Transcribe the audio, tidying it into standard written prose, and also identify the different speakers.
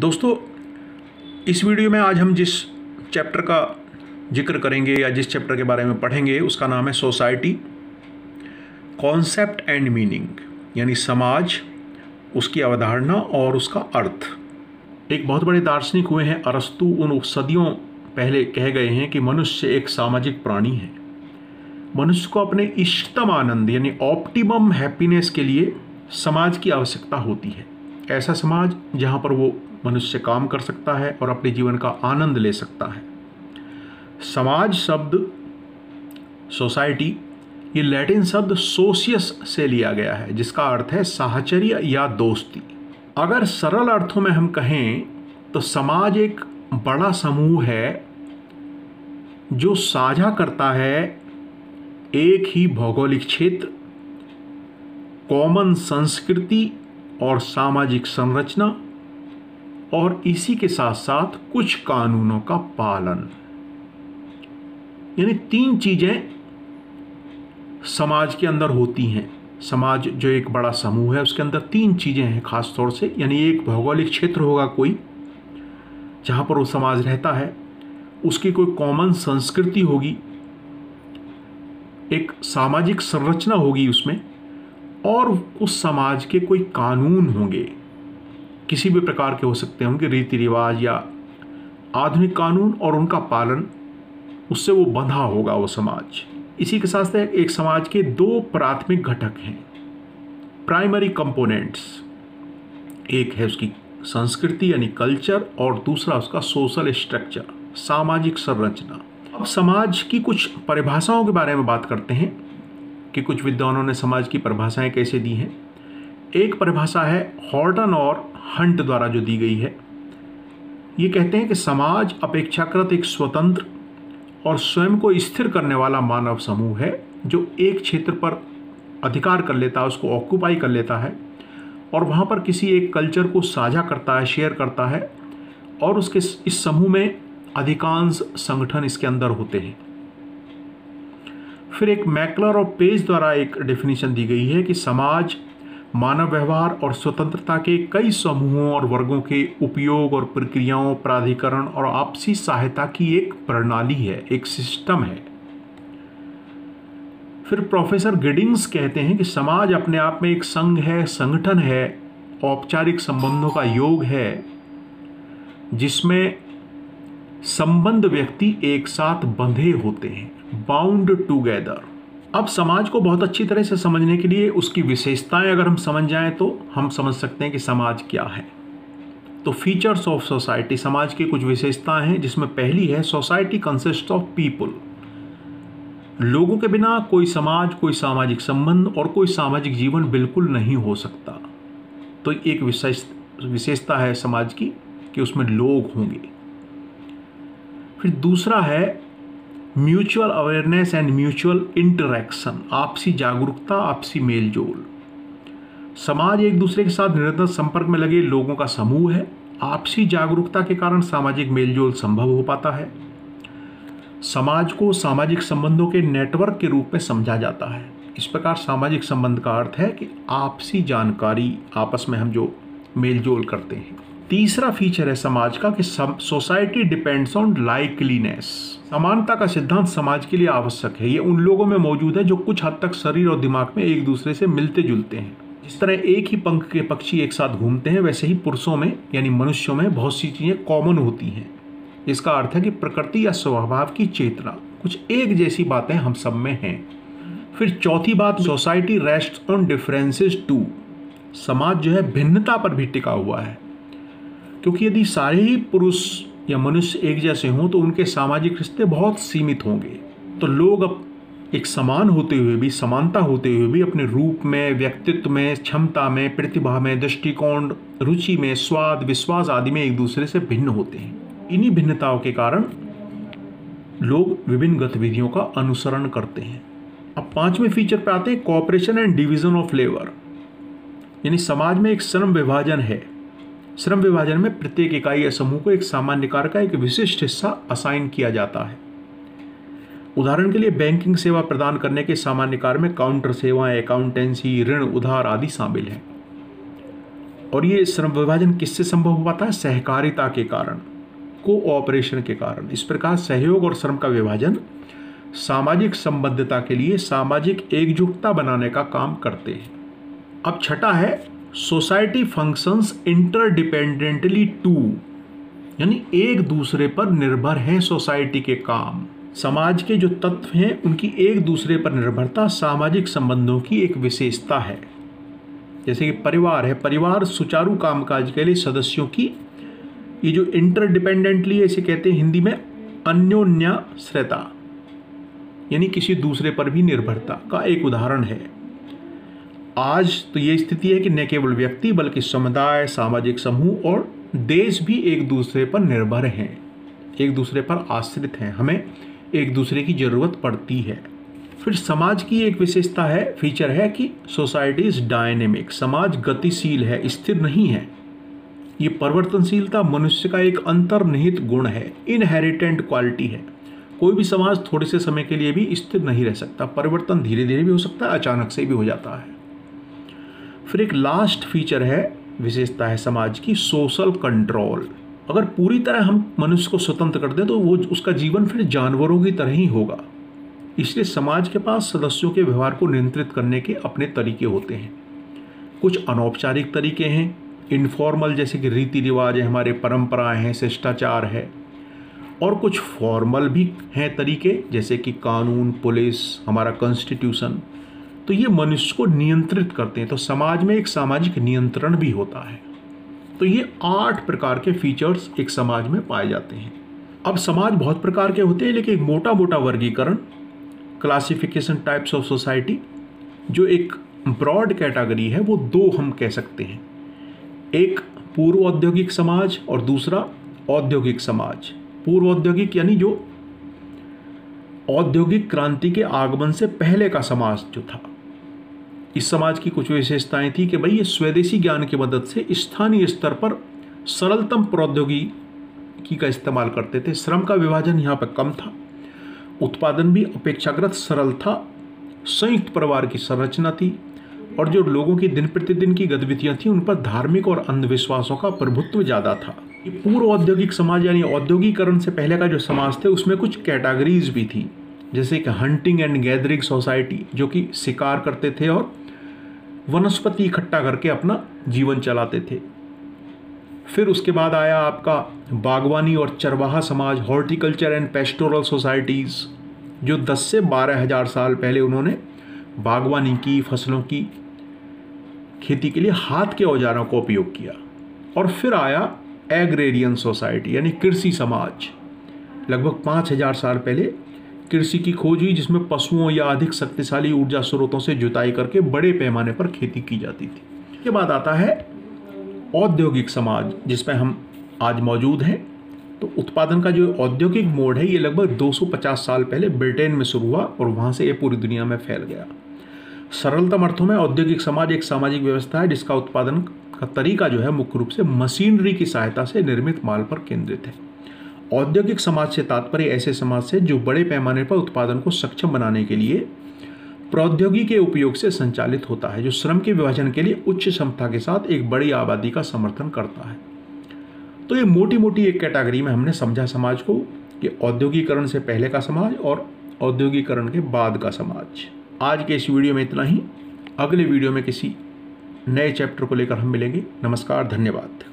Speaker 1: दोस्तों, इस वीडियो में आज हम जिस चैप्टर का जिक्र करेंगे या जिस चैप्टर के बारे में पढ़ेंगे उसका नाम है सोसाइटी, कॉन्सेप्ट एंड मीनिंग, यानी समाज, उसकी अवधारणा और उसका अर्थ। एक बहुत बड़े दार्शनिक हुए हैं अरस्तु, उन सदियों पहले कह गए हैं कि मनुष्य एक सामाजिक प्राणी है। मनुष्य को अपने इष्टतम आनंद यानी ऑप्टिमम हैप्पीनेस के लिए समाज की आवश्यकता होती है। ऐसा समाज जहाँ पर वो मनुष्य काम कर सकता है और अपने जीवन का आनंद ले सकता है। समाज शब्द, सोसाइटी, ये लैटिन शब्द सोशियस से लिया गया है, जिसका अर्थ है साहचर्य या दोस्ती। अगर सरल अर्थों में हम कहें तो समाज एक बड़ा समूह है जो साझा करता है एक ही भौगोलिक क्षेत्र, कॉमन संस्कृति और सामाजिक संरचना, और इसी के साथ साथ कुछ कानूनों का पालन। यानी तीन चीजें समाज के अंदर होती हैं। समाज जो एक बड़ा समूह है उसके अंदर तीन चीजें हैं खास तौर से, यानी एक भौगोलिक क्षेत्र होगा कोई जहां पर वो समाज रहता है, उसकी कोई कॉमन संस्कृति होगी, एक सामाजिक संरचना होगी उसमें, और उस समाज के कोई कानून होंगे, किसी भी प्रकार के हो सकते हैं, उनके रीति रिवाज या आधुनिक कानून, और उनका पालन, उससे वो बंधा होगा वो समाज। इसी के साथ साथ एक समाज के दो प्राथमिक घटक हैं, प्राइमरी कंपोनेंट्स। एक है उसकी संस्कृति यानी कल्चर, और दूसरा उसका सोशल स्ट्रक्चर, सामाजिक संरचना। अब समाज की कुछ परिभाषाओं के बारे में बात करते हैं कि कुछ विद्वानों ने समाज की परिभाषाएं कैसे दी हैं। एक परिभाषा है हॉर्टन और हंट द्वारा जो दी गई है। ये कहते हैं कि समाज अपेक्षाकृत एक स्वतंत्र और स्वयं को स्थिर करने वाला मानव समूह है जो एक क्षेत्र पर अधिकार कर लेता है, उसको ऑक्यूपाई कर लेता है, और वहाँ पर किसी एक कल्चर को साझा करता है, शेयर करता है, और उसके इस समूह में अधिकांश संगठन इसके अंदर होते हैं। फिर एक मैकलर और पेज द्वारा एक डेफिनेशन दी गई है कि समाज मानव व्यवहार और स्वतंत्रता के कई समूहों और वर्गों के उपयोग और प्रक्रियाओं, प्राधिकरण और आपसी सहायता की एक प्रणाली है, एक सिस्टम है। फिर प्रोफेसर गिडिंग्स कहते हैं कि समाज अपने आप में एक संघ है, संगठन है, औपचारिक संबंधों का योग है, जिसमें संबंध व्यक्ति एक साथ बंधे होते हैं, बाउंड टुगेदर। अब समाज को बहुत अच्छी तरह से समझने के लिए उसकी विशेषताएं अगर हम समझ जाएं तो हम समझ सकते हैं कि समाज क्या है। तो फीचर्स ऑफ सोसाइटी, समाज की कुछ विशेषताएं हैं, जिसमें पहली है सोसाइटी कंसिस्ट ऑफ पीपल। लोगों के बिना कोई समाज, कोई सामाजिक संबंध और कोई सामाजिक जीवन बिल्कुल नहीं हो सकता। तो एक विशेषता है समाज की कि उसमें लोग होंगे। फिर दूसरा है mutual awareness and mutual interaction, आपसी जागरूकता, आपसी मेलजोल। समाज एक दूसरे के साथ निरंतर संपर्क में लगे लोगों का समूह है। आपसी जागरूकता के कारण सामाजिक मेलजोल संभव हो पाता है। समाज को सामाजिक संबंधों के नेटवर्क के रूप में समझा जाता है। इस प्रकार सामाजिक संबंध का अर्थ है कि आपसी जानकारी, आपस में हम जो मेलजोल करते हैं। तीसरा फीचर है समाज का कि सोसाइटी डिपेंड्स ऑन लाइकलीनेस। समानता का सिद्धांत समाज के लिए आवश्यक है। ये उन लोगों में मौजूद है जो कुछ हद तक शरीर और दिमाग में एक दूसरे से मिलते जुलते हैं। जिस तरह एक ही पंख के पक्षी एक साथ घूमते हैं, वैसे ही पुरुषों में यानी मनुष्यों में बहुत सी चीजें कॉमन होती हैं। इसका अर्थ है कि प्रकृति या स्वभाव की चेतना, कुछ एक जैसी बातें हम सब में हैं। फिर चौथी बात, society rest on differences too. समाज जो है भिन्नता पर भी टिका हुआ है, क्योंकि यदि सारे ही पुरुष या मनुष्य एक जैसे हों तो उनके सामाजिक रिश्ते बहुत सीमित होंगे। तो लोग अब एक समान होते हुए भी, समानता होते हुए भी अपने रूप में, व्यक्तित्व में, क्षमता में, प्रतिभा में, दृष्टिकोण, रुचि में, स्वाद, विश्वास आदि में एक दूसरे से भिन्न होते हैं। इन्हीं भिन्नताओं के कारण लोग विभिन्न गतिविधियों का अनुसरण करते हैं। अब पांचवें फीचर पे आते हैं, cooperation and division of labour, यानी समाज में एक श्रम विभाजन है। श्रम विभाजन में प्रत्येक इकाई या समूह को एक सामान्य कार्य का एक विशिष्ट हिस्सा असाइन किया जाता है। उदाहरण के लिए बैंकिंग सेवा प्रदान करने के सामान्य कार्य में काउंटर सेवाएं, अकाउंटेंसी, ऋण, उधार आदि शामिल हैं। और ये श्रम विभाजन किससे संभव हो पाता है? सहकारिता के कारण, कोऑपरेशन के कारण। इस प्रकार सहयोग और श्रम का विभाजन सामाजिक संबद्धता के लिए सामाजिक एकजुटता बनाने का काम करते हैं। अब छठा है सोसाइटी फंक्शंस इंटरडिपेंडेंटली टू, यानी एक दूसरे पर निर्भर है सोसाइटी के काम। समाज के जो तत्व हैं उनकी एक दूसरे पर निर्भरता सामाजिक संबंधों की एक विशेषता है। जैसे कि परिवार है, परिवार सुचारू कामकाज के लिए सदस्यों की ये जो इंटरडिपेंडेंटली इसे कहते हैं हिंदी में अन्योन्याश्रयता, यानी किसी दूसरे पर भी निर्भरता का एक उदाहरण है। आज तो ये स्थिति है कि न केवल व्यक्ति बल्कि समुदाय, सामाजिक समूह और देश भी एक दूसरे पर निर्भर हैं, एक दूसरे पर आश्रित हैं, हमें एक दूसरे की जरूरत पड़ती है। फिर समाज की एक विशेषता है, फीचर है कि सोसाइटी इज डायनेमिक, समाज गतिशील है, स्थिर नहीं है। ये परिवर्तनशीलता मनुष्य का एक अंतर्निहित गुण है, इनहेरिटेंट क्वालिटी है। कोई भी समाज थोड़े से समय के लिए भी स्थिर नहीं रह सकता, परिवर्तन धीरे धीरे भी हो सकता है, अचानक से भी हो जाता है। फिर एक लास्ट फीचर है, विशेषता है समाज की, सोशल कंट्रोल। अगर पूरी तरह हम मनुष्य को स्वतंत्र कर दें तो वो उसका जीवन फिर जानवरों की तरह ही होगा। इसलिए समाज के पास सदस्यों के व्यवहार को नियंत्रित करने के अपने तरीके होते हैं। कुछ अनौपचारिक तरीके हैं, इनफॉर्मल, जैसे कि रीति रिवाज है, हमारे परंपराएं हैं, शिष्टाचार है। और कुछ फॉर्मल भी हैं तरीके, जैसे कि कानून, पुलिस, हमारा कॉन्स्टिट्यूशन। तो ये मनुष्य को नियंत्रित करते हैं। तो समाज में एक सामाजिक नियंत्रण भी होता है। तो ये 8 प्रकार के फीचर्स एक समाज में पाए जाते हैं। अब समाज बहुत प्रकार के होते हैं, लेकिन एक मोटा मोटा वर्गीकरण, क्लासिफिकेशन टाइप्स ऑफ सोसाइटी, जो एक ब्रॉड कैटेगरी है, वो 2 हम कह सकते हैं। एक पूर्व औद्योगिक समाज और दूसरा औद्योगिक समाज। पूर्व औद्योगिक यानी जो औद्योगिक क्रांति के आगमन से पहले का समाज जो था। इस समाज की कुछ विशेषताएं थी कि भाई ये स्वदेशी ज्ञान की मदद से स्थानीय स्तर पर सरलतम प्रौद्योगिकी का इस्तेमाल करते थे। श्रम का विभाजन यहाँ पर कम था, उत्पादन भी अपेक्षाकृत सरल था, संयुक्त परिवार की संरचना थी और जो लोगों की दिन प्रतिदिन की गतिविधियां थी उन पर धार्मिक और अंधविश्वासों का प्रभुत्व ज़्यादा था। ये पूर्व औद्योगिक समाज यानी औद्योगिकरण से पहले का जो समाज थे उसमें कुछ कैटेगरीज भी थी, जैसे कि हंटिंग एंड गैदरिंग सोसाइटी, जो कि शिकार करते थे और वनस्पति इकट्ठा करके अपना जीवन चलाते थे। फिर उसके बाद आया आपका बागवानी और चरवाहा समाज, हॉर्टिकल्चर एंड पेस्टोरल सोसाइटीज़, जो 10 से 12 हज़ार साल पहले उन्होंने बागवानी की, फसलों की खेती के लिए हाथ के औजारों का उपयोग किया। और फिर आया एग्रेरियन सोसाइटी यानी कृषि समाज। लगभग 5000 साल पहले कृषि की खोज हुई, जिसमें पशुओं या अधिक शक्तिशाली ऊर्जा स्रोतों से जुताई करके बड़े पैमाने पर खेती की जाती थी। इसके बाद आता है औद्योगिक समाज, जिसमें हम आज मौजूद हैं। तो उत्पादन का जो औद्योगिक मोड है ये लगभग 250 साल पहले ब्रिटेन में शुरू हुआ और वहाँ से ये पूरी दुनिया में फैल गया। सरलतम अर्थों में औद्योगिक समाज एक सामाजिक व्यवस्था है जिसका उत्पादन का तरीका जो है मुख्य रूप से मशीनरी की सहायता से निर्मित माल पर केंद्रित है। औद्योगिक समाज से तात्पर्य ऐसे समाज से जो बड़े पैमाने पर उत्पादन को सक्षम बनाने के लिए प्रौद्योगिकी के उपयोग से संचालित होता है, जो श्रम के विभाजन के लिए उच्च क्षमता के साथ एक बड़ी आबादी का समर्थन करता है। तो ये मोटी मोटी एक कैटेगरी में हमने समझा समाज को कि औद्योगिकरण से पहले का समाज और औद्योगिकरण के बाद का समाज। आज के इस वीडियो में इतना ही। अगले वीडियो में किसी नए चैप्टर को लेकर हम मिलेंगे। नमस्कार, धन्यवाद।